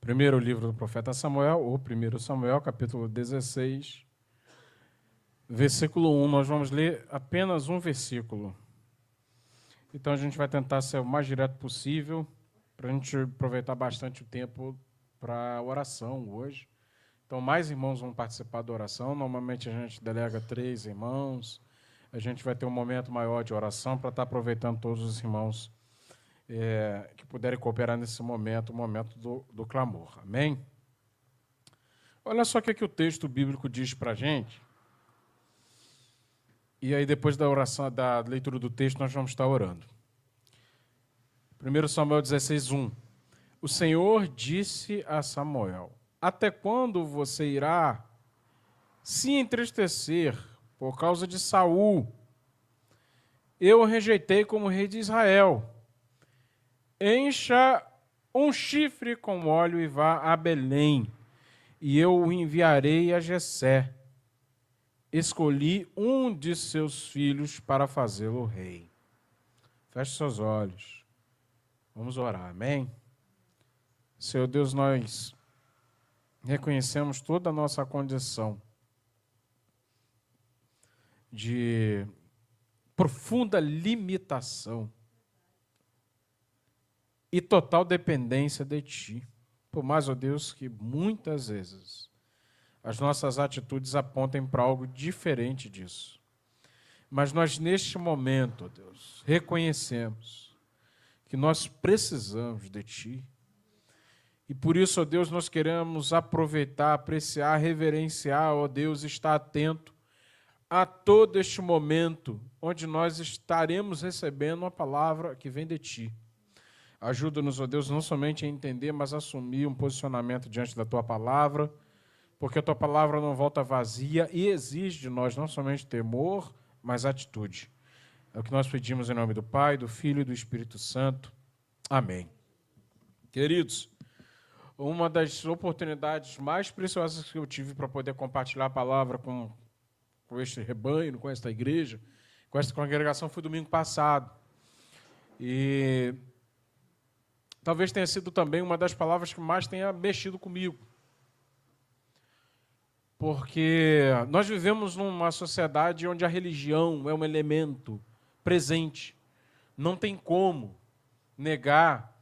Primeiro livro do profeta Samuel, ou 1 Samuel, capítulo 16, versículo 1. Nós vamos ler apenas um versículo. Então a gente vai tentar ser o mais direto possível, para a gente aproveitar bastante o tempo para a oração hoje. Então mais irmãos vão participar da oração. Normalmente a gente delega 3 irmãos. A gente vai ter um momento maior de oração para estar aproveitando todos os irmãos que puderem cooperar nesse momento, o momento do clamor. Amém? Olha só o que o texto bíblico diz para a gente. E aí, depois da oração, da leitura do texto, nós vamos estar orando. 1 Samuel 16, 1. O Senhor disse a Samuel: até quando você irá se entristecer por causa de Saul? Eu o rejeitei como rei de Israel. Encha um chifre com óleo e vá a Belém, e eu o enviarei a Jessé. Escolhi um de seus filhos para fazê-lo rei. Feche seus olhos. Vamos orar, amém? Senhor Deus, nós reconhecemos toda a nossa condição de profunda limitação e total dependência de Ti. Por mais, ó Deus, que muitas vezes as nossas atitudes apontem para algo diferente disso. Mas nós, neste momento, ó Deus, reconhecemos que nós precisamos de Ti. E por isso, ó Deus, nós queremos aproveitar, apreciar, reverenciar, ó Deus, estar atento a todo este momento onde nós estaremos recebendo uma palavra que vem de Ti. Ajuda-nos, ó Deus, não somente a entender, mas a assumir um posicionamento diante da Tua palavra, porque a Tua palavra não volta vazia e exige de nós não somente temor, mas atitude. É o que nós pedimos em nome do Pai, do Filho e do Espírito Santo. Amém. Queridos, uma das oportunidades mais preciosas que eu tive para poder compartilhar a palavra com este rebanho, com esta igreja, com esta congregação, foi domingo passado. E talvez tenha sido também uma das palavras que mais tenha mexido comigo. Porque nós vivemos numa sociedade onde a religião é um elemento presente. Não tem como negar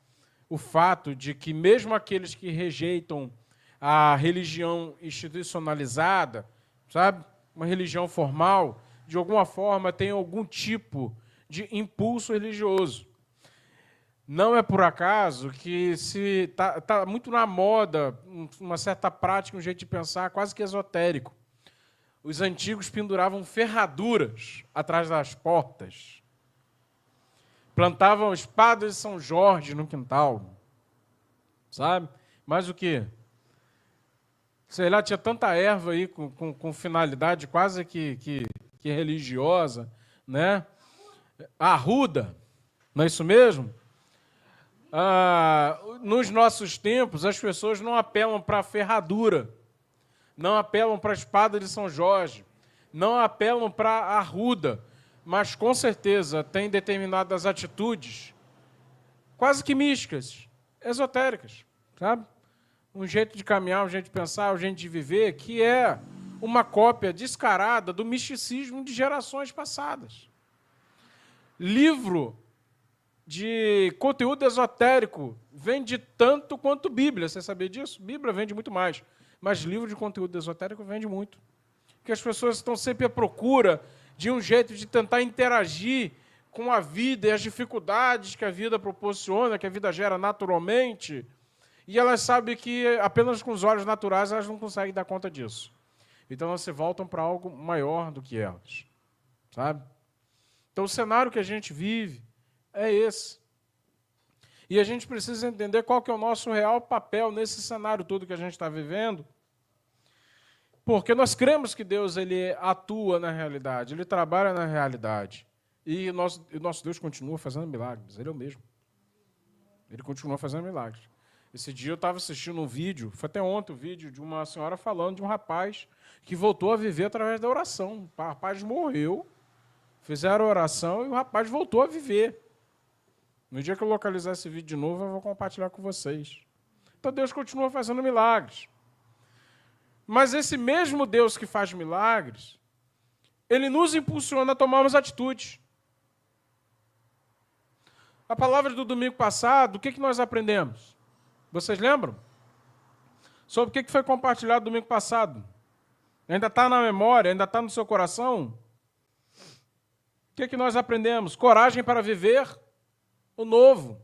o fato de que mesmo aqueles que rejeitam a religião institucionalizada, sabe, uma religião formal, de alguma forma tem algum tipo de impulso religioso. Não é por acaso que se tá muito na moda uma certa prática, um jeito de pensar quase que esotérico. Os antigos penduravam ferraduras atrás das portas. Plantavam espadas de São Jorge no quintal. Sabe? Mas o quê? Sei lá, tinha tanta erva aí com finalidade quase que religiosa, né? Arruda, não é isso mesmo? Nos nossos tempos, as pessoas não apelam para a ferradura, não apelam para a espada de São Jorge, não apelam para a arruda, mas com certeza tem determinadas atitudes quase que místicas, esotéricas, sabe? Um jeito de caminhar, um jeito de pensar, um jeito de viver, que é uma cópia descarada do misticismo de gerações passadas. Livro de conteúdo esotérico vende tanto quanto Bíblia. Você sabia disso? Bíblia vende muito mais, mas livro de conteúdo esotérico vende muito. Porque as pessoas estão sempre à procura de um jeito de tentar interagir com a vida e as dificuldades que a vida proporciona, que a vida gera naturalmente, e elas sabem que apenas com os olhos naturais elas não conseguem dar conta disso. Então elas se voltam para algo maior do que elas, sabe? Então o cenário que a gente vive é esse. E a gente precisa entender qual que é o nosso real papel nesse cenário todo que a gente está vivendo, porque nós cremos que Deus ele atua na realidade, Ele trabalha na realidade. E o nosso Deus continua fazendo milagres, Ele é o mesmo. Ele continua fazendo milagres. Esse dia eu estava assistindo um vídeo, foi até ontem o vídeo, de uma senhora falando de um rapaz que voltou a viver através da oração. O rapaz morreu, fizeram a oração e o rapaz voltou a viver. No dia que eu localizar esse vídeo de novo, eu vou compartilhar com vocês. Então Deus continua fazendo milagres. Mas esse mesmo Deus que faz milagres, ele nos impulsiona a tomarmos atitudes. A palavra do domingo passado, o que nós aprendemos? Vocês lembram? Sobre o que foi compartilhado domingo passado? Ainda está na memória? Ainda está no seu coração? O que nós aprendemos? Coragem para viver o novo.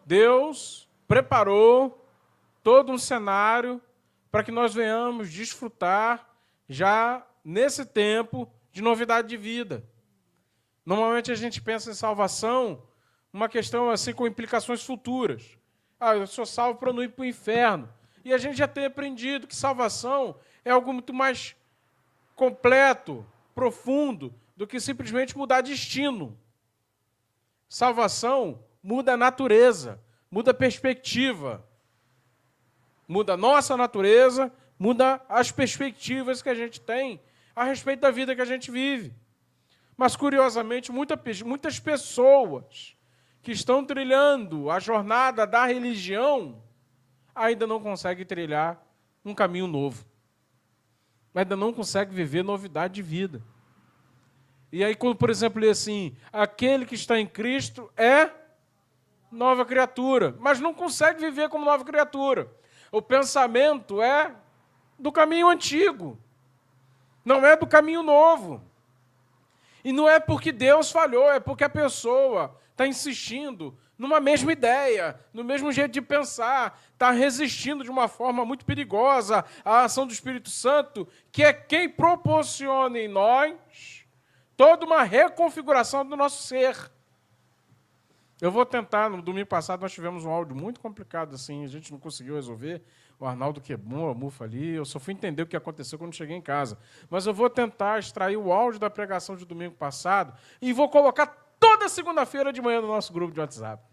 Deus preparou todo um cenário para que nós venhamos desfrutar já nesse tempo de novidade de vida. Normalmente a gente pensa em salvação, uma questão assim com implicações futuras. Eu sou salvo para não ir para o inferno. E a gente já tem aprendido que salvação é algo muito mais completo, profundo, do que simplesmente mudar destino. Salvação muda a natureza, muda a perspectiva. Muda a nossa natureza, muda as perspectivas que a gente tem a respeito da vida que a gente vive. Mas, curiosamente, muitas pessoas que estão trilhando a jornada da religião ainda não conseguem trilhar um caminho novo. Ainda não conseguem viver novidade de vida. E aí, quando, por exemplo, lê assim, aquele que está em Cristo é nova criatura, mas não consegue viver como nova criatura. O pensamento é do caminho antigo, não é do caminho novo. E não é porque Deus falhou, é porque a pessoa está insistindo numa mesma ideia, no mesmo jeito de pensar, está resistindo de uma forma muito perigosa à ação do Espírito Santo, que é quem proporciona em nós toda uma reconfiguração do nosso ser. Eu vou tentar, no domingo passado nós tivemos um áudio muito complicado, assim, a gente não conseguiu resolver, o Arnaldo quebrou a mufa ali, eu só fui entender o que aconteceu quando cheguei em casa. Mas eu vou tentar extrair o áudio da pregação de domingo passado e vou colocar toda segunda-feira de manhã no nosso grupo de WhatsApp.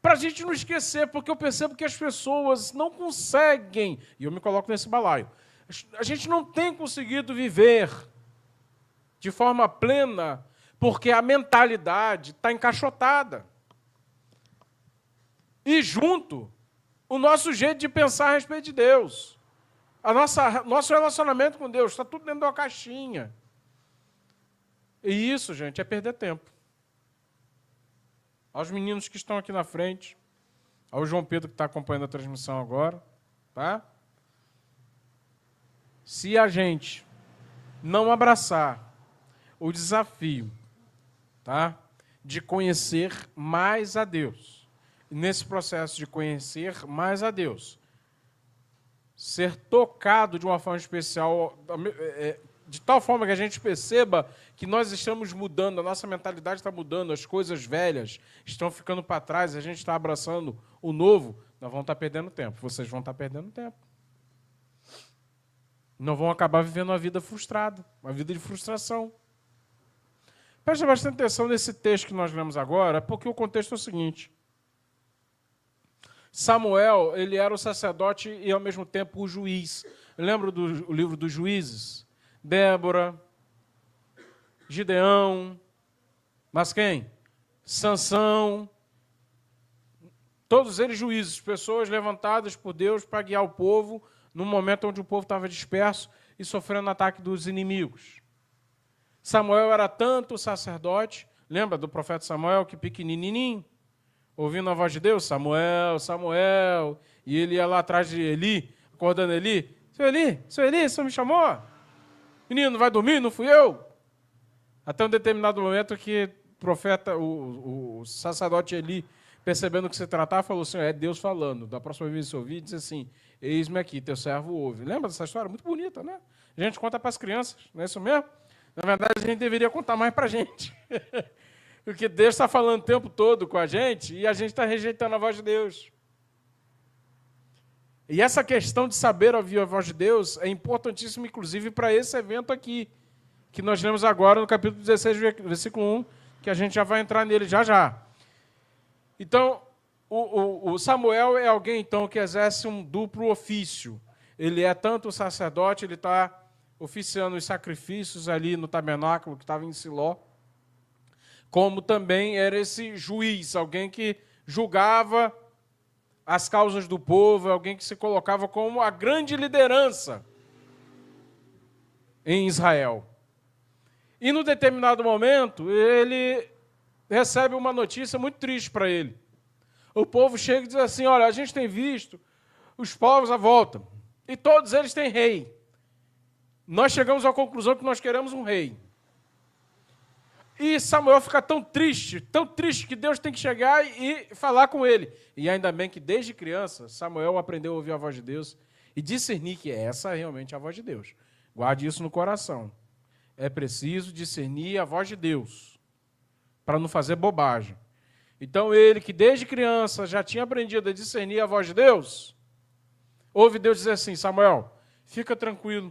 Para a gente não esquecer, porque eu percebo que as pessoas não conseguem, e eu me coloco nesse balaio, a gente não tem conseguido viver de forma plena porque a mentalidade está encaixotada. E junto, o nosso jeito de pensar a respeito de Deus. Nosso relacionamento com Deus está tudo dentro de uma caixinha. E isso, gente, é perder tempo. Aos meninos que estão aqui na frente, ao João Pedro que está acompanhando a transmissão agora, tá? Se a gente não abraçar o desafio, tá, de conhecer mais a Deus, e nesse processo de conhecer mais a Deus, ser tocado de uma forma especial, de tal forma que a gente perceba que nós estamos mudando, a nossa mentalidade está mudando, as coisas velhas estão ficando para trás, a gente está abraçando o novo, nós vamos estar perdendo tempo, vocês vão estar perdendo tempo. Não vão acabar vivendo uma vida frustrada, uma vida de frustração. Preste bastante atenção nesse texto que nós lemos agora, porque o contexto é o seguinte. Samuel, ele era o sacerdote e, ao mesmo tempo, o juiz. Lembra do livro dos juízes? Débora, Gideão, mas quem? Sansão. Todos eles juízes, pessoas levantadas por Deus para guiar o povo num momento onde o povo estava disperso e sofrendo ataque dos inimigos. Samuel era tanto sacerdote, lembra do profeta Samuel, que pequenininho, ouvindo a voz de Deus, Samuel, Samuel, e ele ia lá atrás de Eli, acordando Eli, seu Eli, o senhor me chamou? Menino, vai dormir? Não fui eu? Até um determinado momento que o profeta, o sacerdote Eli, percebendo o que se tratava, falou assim, é Deus falando. Da próxima vez que você ouvir, diz assim, eis-me aqui, teu servo ouve. Lembra dessa história? Muito bonita, né? A gente conta para as crianças, não é isso mesmo? Na verdade, a gente deveria contar mais para a gente. Porque Deus está falando o tempo todo com a gente e a gente está rejeitando a voz de Deus. E essa questão de saber ouvir a voz de Deus é importantíssima, inclusive, para esse evento aqui, que nós lemos agora no capítulo 16, versículo 1, que a gente já vai entrar nele já já. Então, o Samuel é alguém, então, que exerce um duplo ofício. Ele é tanto o sacerdote, ele está oficiando os sacrifícios ali no tabernáculo que estava em Siló, como também era esse juiz, alguém que julgava as causas do povo, alguém que se colocava como a grande liderança em Israel. E, num determinado momento, ele recebe uma notícia muito triste para ele. O povo chega e diz assim, olha, a gente tem visto os povos à volta, e todos eles têm rei. Nós chegamos à conclusão que nós queremos um rei. E Samuel fica tão triste que Deus tem que chegar e falar com ele. E ainda bem que desde criança, Samuel aprendeu a ouvir a voz de Deus e discernir que essa é realmente a voz de Deus. Guarde isso no coração. É preciso discernir a voz de Deus, para não fazer bobagem. Então ele, que desde criança já tinha aprendido a discernir a voz de Deus, ouve Deus dizer assim, Samuel, fica tranquilo,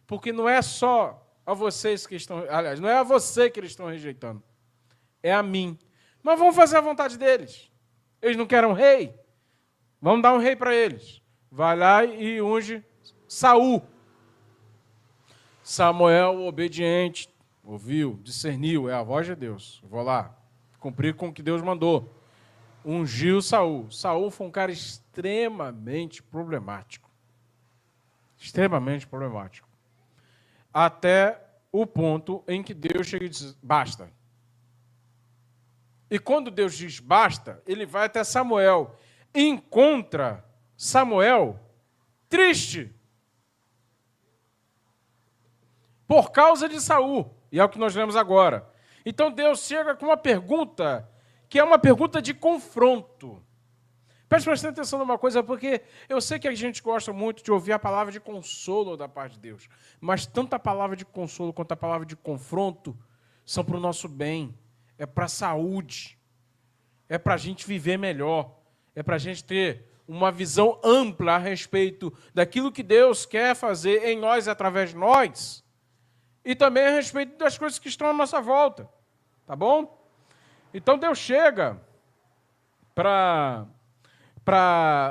porque não é só a vocês que estão, aliás, não é a você que eles estão rejeitando, é a mim. Mas vamos fazer a vontade deles. Eles não querem um rei? Vamos dar um rei para eles. Vai lá e unge Saul. Samuel, obediente, ouviu, discerniu, é a voz de Deus. Vou lá, cumprir com o que Deus mandou. Ungiu Saul. Saul foi um cara extremamente problemático. Extremamente problemático. Até o ponto em que Deus chega e diz, basta. E quando Deus diz basta, ele vai até Samuel e encontra Samuel triste por causa de Saul. E é o que nós lemos agora. Então Deus chega com uma pergunta que é uma pergunta de confronto. Preste bastante atenção numa coisa, porque eu sei que a gente gosta muito de ouvir a palavra de consolo da parte de Deus, mas tanto a palavra de consolo quanto a palavra de confronto são para o nosso bem, é para a saúde, é para a gente viver melhor, é para a gente ter uma visão ampla a respeito daquilo que Deus quer fazer em nós e através de nós, e também a respeito das coisas que estão à nossa volta, tá bom? Então Deus chega para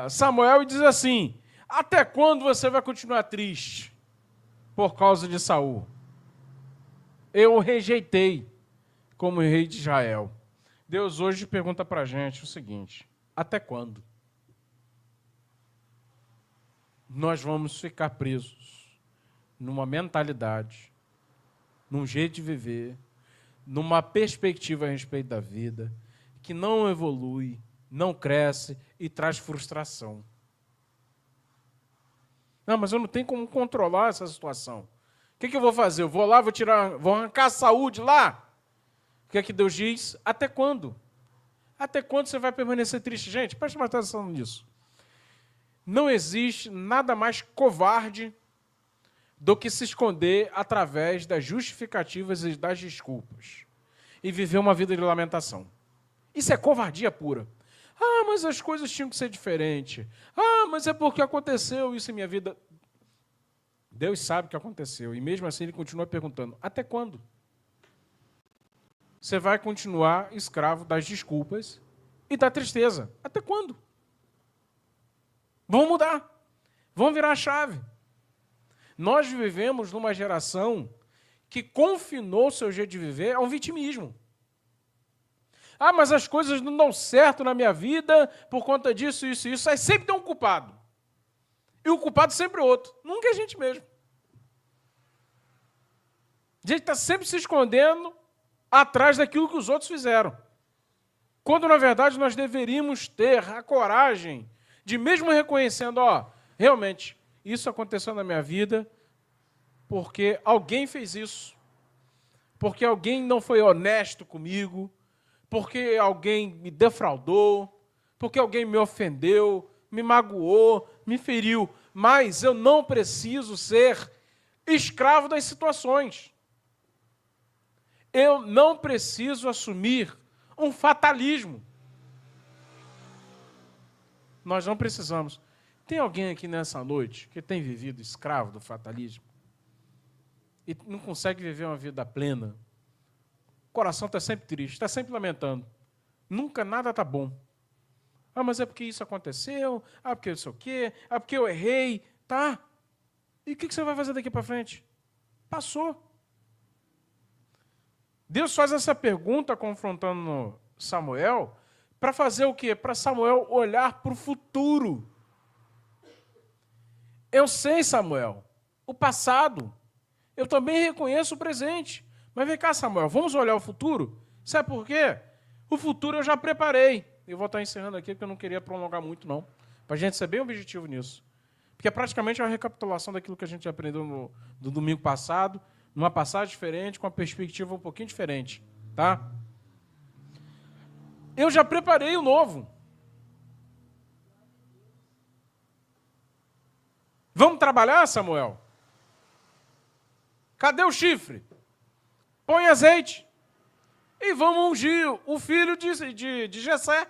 Samuel e diz assim, até quando você vai continuar triste por causa de Saul? Eu o rejeitei como rei de Israel. Deus hoje pergunta para a gente o seguinte, até quando nós vamos ficar presos numa mentalidade, num jeito de viver, numa perspectiva a respeito da vida, que não evolui, não cresce e traz frustração? Não, mas eu não tenho como controlar essa situação. O que eu vou fazer? Eu vou lá, vou arrancar a saúde lá? O que é que Deus diz? Até quando? Até quando você vai permanecer triste? Gente, preste mais atenção nisso. Não existe nada mais covarde do que se esconder através das justificativas e das desculpas e viver uma vida de lamentação. Isso é covardia pura. Ah, mas as coisas tinham que ser diferentes. Ah, mas é porque aconteceu isso em minha vida. Deus sabe o que aconteceu. E mesmo assim ele continua perguntando, até quando? Você vai continuar escravo das desculpas e da tristeza. Até quando? Vamos mudar. Vamos virar a chave. Nós vivemos numa geração que confinou o seu jeito de viver a um vitimismo. Ah, mas as coisas não dão certo na minha vida por conta disso, isso e isso. Aí sempre tem um culpado. E o culpado sempre é outro. Nunca é a gente mesmo. A gente está sempre se escondendo atrás daquilo que os outros fizeram. Quando, na verdade, nós deveríamos ter a coragem de, mesmo reconhecendo, realmente, isso aconteceu na minha vida porque alguém fez isso, porque alguém não foi honesto comigo, porque alguém me defraudou, porque alguém me ofendeu, me magoou, me feriu. Mas eu não preciso ser escravo das situações. Eu não preciso assumir um fatalismo. Nós não precisamos. Tem alguém aqui nessa noite que tem vivido escravo do fatalismo? E não consegue viver uma vida plena? O coração está sempre triste, está sempre lamentando. Nunca nada está bom. Ah, mas é porque isso aconteceu, porque eu sei o quê, porque eu errei, tá? E o que você vai fazer daqui para frente? Passou. Deus faz essa pergunta confrontando Samuel Para fazer o quê? Para Samuel olhar para o futuro. Eu sei, Samuel, o passado. Eu também reconheço o presente. Mas vem cá, Samuel, vamos olhar o futuro? Sabe por quê? O futuro eu já preparei. Eu vou estar encerrando aqui porque eu não queria prolongar muito, não. Para a gente ser bem objetivo nisso. Porque é praticamente uma recapitulação daquilo que a gente aprendeu no domingo passado, numa passagem diferente, com uma perspectiva um pouquinho diferente. Tá? Eu já preparei o novo. Vamos trabalhar, Samuel? Cadê o chifre? Põe azeite. E vamos ungir o filho de Jessé.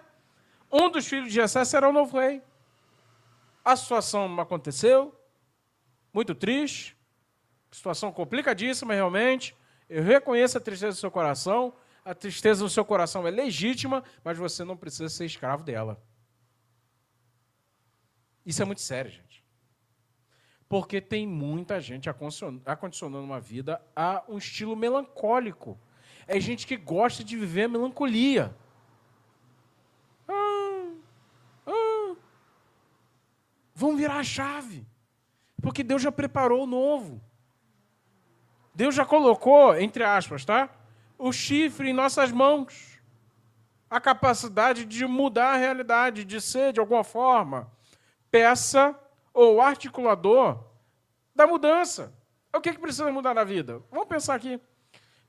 Um dos filhos de Jessé será o novo rei. A situação aconteceu, muito triste, situação complicadíssima realmente. Eu reconheço a tristeza do seu coração, a tristeza do seu coração é legítima, mas você não precisa ser escravo dela. Isso é muito sério, gente. Porque tem muita gente acondicionando uma vida a um estilo melancólico. É gente que gosta de viver a melancolia. Vamos virar a chave. Porque Deus já preparou o novo. Deus já colocou, entre aspas, tá? O chifre em nossas mãos. A capacidade de mudar a realidade, de ser, de alguma forma, peça ou articulador da mudança. O que precisa mudar na vida? Vamos pensar aqui.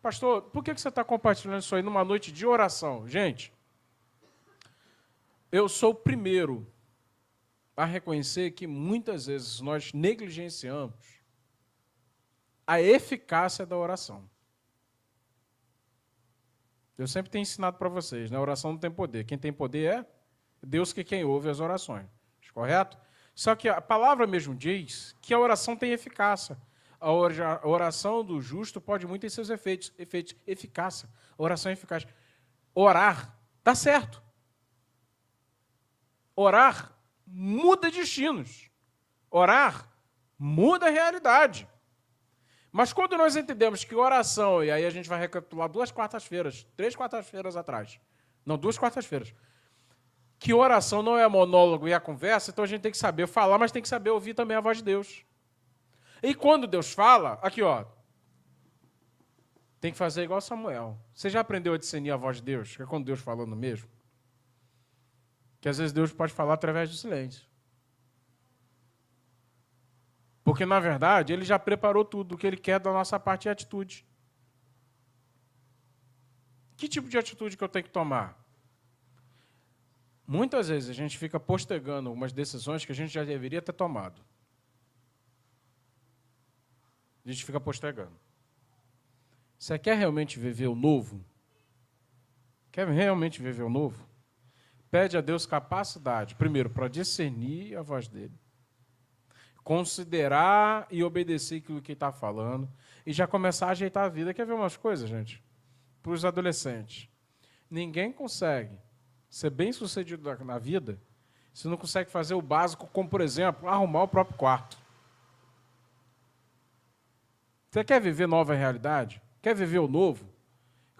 Pastor, por que você está compartilhando isso aí numa noite de oração? Gente, eu sou o primeiro a reconhecer que muitas vezes nós negligenciamos a eficácia da oração. Eu sempre tenho ensinado para vocês, né? A oração não tem poder. Quem tem poder é Deus, que quem ouve as orações. Correto? Só que a palavra mesmo diz que a oração tem eficácia. A oração do justo pode muito ter seus efeitos. Eficácia. Oração é eficaz. Orar dá certo. Orar muda destinos. Orar muda a realidade. Mas quando nós entendemos que oração, e aí a gente vai recapitular 3 quartas-feiras atrás. Não, 2 quartas-feiras. Que oração não é monólogo e a conversa, então a gente tem que saber falar, mas tem que saber ouvir também a voz de Deus. E quando Deus fala, aqui ó, tem que fazer igual Samuel. Você já aprendeu a discernir a voz de Deus? Que é quando Deus falando mesmo? Que às vezes Deus pode falar através do silêncio. Porque, na verdade, Ele já preparou tudo. O que Ele quer da nossa parte é atitude. Que tipo de atitude que eu tenho que tomar? Muitas vezes a gente fica postergando algumas decisões que a gente já deveria ter tomado. A gente fica postergando. Você quer realmente viver o novo? Quer realmente viver o novo? Pede a Deus capacidade, primeiro, para discernir a voz dele, considerar e obedecer aquilo que ele está falando, e já começar a ajeitar a vida. Quer ver umas coisas, gente? Para os adolescentes. Ninguém consegue ser bem-sucedido na vida se não consegue fazer o básico, como, por exemplo, arrumar o próprio quarto. Você quer viver nova realidade? Quer viver o novo?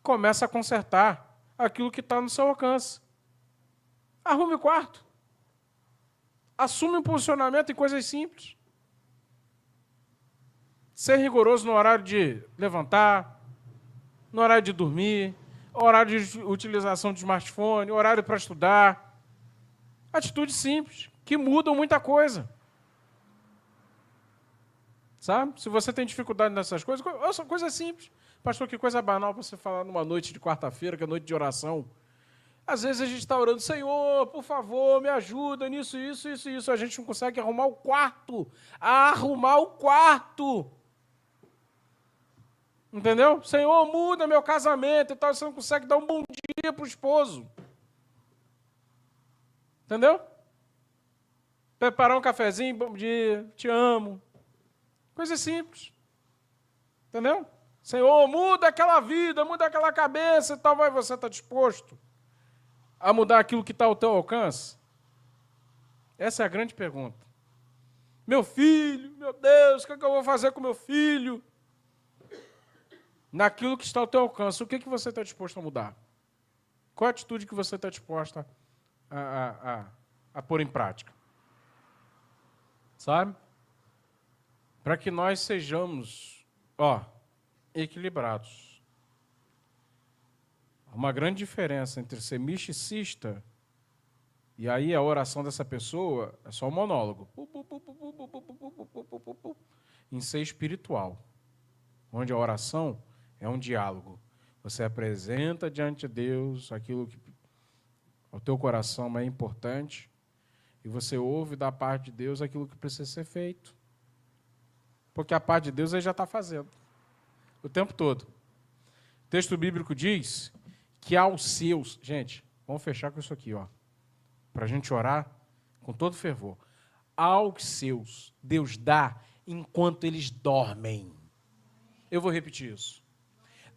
Começa a consertar aquilo que está no seu alcance. Arrume o quarto. Assume um posicionamento em coisas simples. Ser rigoroso no horário de levantar, no horário de dormir, horário de utilização de smartphone, horário para estudar. Atitudes simples, que mudam muita coisa. Sabe? Se você tem dificuldade nessas coisas, são coisas simples. Pastor, que coisa banal para você falar numa noite de quarta-feira, que é noite de oração. Às vezes a gente está orando, Senhor, por favor, me ajuda nisso, isso, isso, isso. A gente não consegue arrumar o quarto. Arrumar o quarto. Entendeu? Senhor, muda meu casamento e tal. Você não consegue dar um bom dia para o esposo. Entendeu? Preparar um cafezinho, bom dia, te amo. Coisa simples. Entendeu? Senhor, muda aquela vida, muda aquela cabeça e tal. Vai, você está disposto a mudar aquilo que está ao teu alcance? Essa é a grande pergunta. Meu filho, meu Deus, o que é que eu vou fazer com meu filho? Naquilo que está ao teu alcance, o que é que você está disposto a mudar? Qual a atitude que você está disposta a pôr em prática? Sabe? Para que nós sejamos, equilibrados. Há uma grande diferença entre ser misticista e aí a oração dessa pessoa é só um monólogo. Em ser espiritual, onde a oração é um diálogo. Você apresenta diante de Deus aquilo que ao teu coração é importante e você ouve da parte de Deus aquilo que precisa ser feito. Porque a parte de Deus ele já está fazendo o tempo todo. O texto bíblico diz que aos seus... Gente, vamos fechar com isso aqui, para a gente orar com todo fervor. Aos seus, Deus dá enquanto eles dormem. Eu vou repetir isso.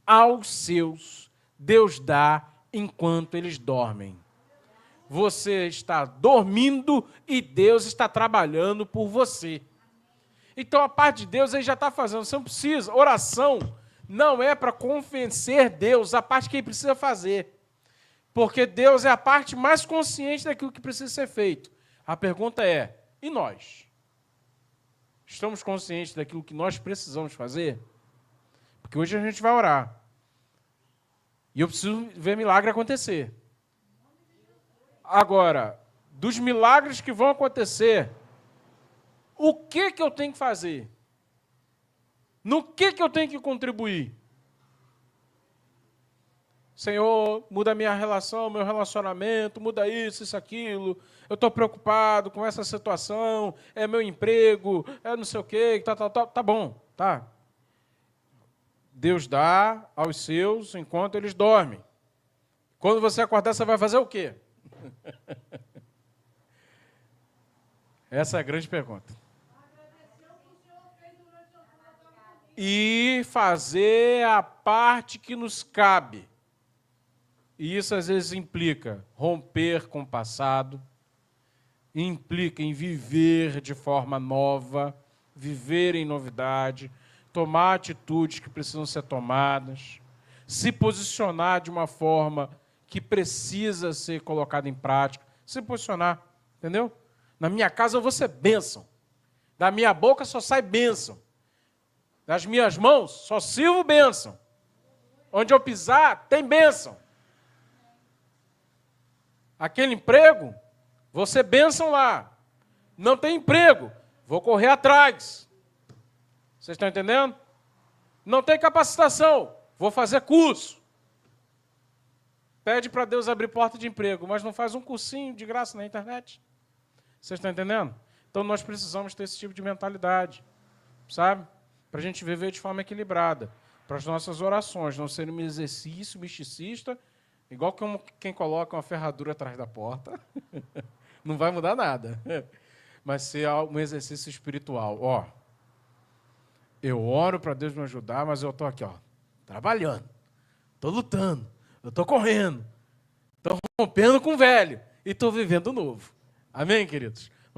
Aos seus, Deus dá enquanto eles dormem. Você está dormindo e Deus está trabalhando por você. Então a parte de Deus ele já está fazendo. Você não precisa. Oração não é para convencer Deus a parte que ele precisa fazer. Porque Deus é a parte mais consciente daquilo que precisa ser feito. A pergunta é, e nós? Estamos conscientes daquilo que nós precisamos fazer? Porque hoje a gente vai orar. E eu preciso ver milagre acontecer. Agora, dos milagres que vão acontecer, o que eu tenho que fazer? No que eu tenho que contribuir? Senhor, muda a minha relação, meu relacionamento, muda isso, aquilo. Eu estou preocupado com essa situação, é meu emprego, é não sei o quê, tá bom, tá. Deus dá aos seus enquanto eles dormem. Quando você acordar, você vai fazer o quê? Essa é a grande pergunta. E fazer a parte que nos cabe. E isso às vezes implica romper com o passado, implica em viver de forma nova, viver em novidade, tomar atitudes que precisam ser tomadas, se posicionar de uma forma que precisa ser colocada em prática, se posicionar, entendeu? Na minha casa eu vou ser bênção, da minha boca só sai bênção, das minhas mãos só sirvo bênção, onde eu pisar tem bênção. Aquele emprego, vou ser bênção lá. Não tem emprego, vou correr atrás. Vocês estão entendendo? Não tem capacitação, vou fazer curso. Pede para Deus abrir porta de emprego, mas não faz um cursinho de graça na internet. Vocês estão entendendo? Então nós precisamos ter esse tipo de mentalidade, sabe? Para a gente viver de forma equilibrada. Para as nossas orações não serem um exercício misticista, igual como quem coloca uma ferradura atrás da porta. Não vai mudar nada. Mas ser um exercício espiritual. Eu oro para Deus me ajudar, mas eu estou aqui, trabalhando. Estou lutando. Eu estou correndo. Estou rompendo com o velho. E estou vivendo o novo. Amém, queridos?